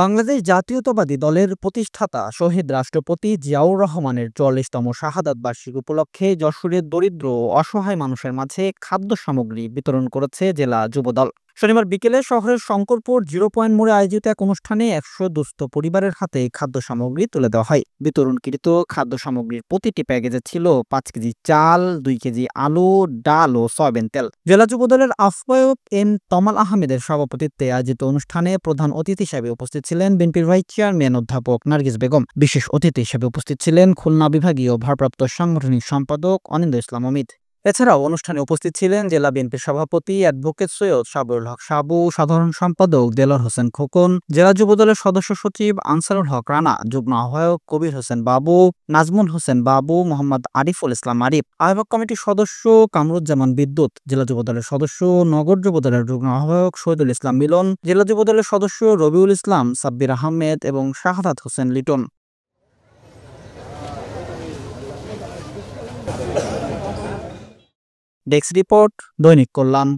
বাংলাদেশ জাতীয়তাবাদী দলের প্রতিষ্ঠাতা শহীদ রাষ্ট্রপতি জিয়াউর রহমানের ৪৪তম শাহাদাত বার্ষিকী উপলক্ষে যশোরের দরিদ্র ও অসহায় মানুষের মাঝে খাদ্য সামগ্রী বিতরণ করেছে জেলা যুবদল। শনিবার বিকেলে শহরের শঙ্করপুর 0 পয়েন্ট মোড়ে আয়োজিত এক অনুষ্ঠানে ১০০ দুস্থ পরিবারের হাতে খাদ্য সামগ্রী তুলে দেওয়া হয়। বিতরণকৃত খাদ্য সামগ্রীর প্রতিটি প্যাকেজে ছিল ৫ কেজি চাল, ২ কেজি আলু, ডাল ও সয়াবিন তেল। জেলা যুবদলের আহ্বায়ক এম তমাল আহমেদের সভাপতিত্বে আয়োজিত অনুষ্ঠানে প্রধান অতিথি হিসেবে উপস্থিত ছিলেন বিএনপির ভাইস চেয়ারম্যান অধ্যাপক নার্গিস বেগম। বিশেষ অতিথি হিসেবে উপস্থিত ছিলেন খুলনা বিভাগীয় ভারপ্রাপ্ত সাংগঠনিক সম্পাদক অনিন্দ ইসলাম অমিত। এছাড়াও অনুষ্ঠানে উপস্থিত ছিলেন জেলা বিএনপির সভাপতি অ্যাডভোকেট সৈয়দ সাবরুল হক সাবু, সাধারণ সম্পাদক দেলোয়ার হোসেন খোকন, জেলা যুবদলের সদস্য সচিব আনসারুল হক রানা, যুগ্ম আহ্বায়ক কবির হোসেন বাবু, নাজমুল হোসেন বাবু, মোহাম্মদ আরিফুল ইসলাম আরিফ, আহ্বায়ক কমিটির সদস্য কামরুজ্জামান বিদ্যুৎ, জেলা যুবদলের সদস্য নগর যুবদলের যুগ্ম আহ্বায়ক শহীদুল ইসলাম মিলন, জেলা যুবদলের সদস্য রবিউল ইসলাম, সাব্বির আহমেদ এবং শাহাদাত হোসেন লিটন। ডেস্ক রিপোর্ট, দৈনিক কল্যাণ।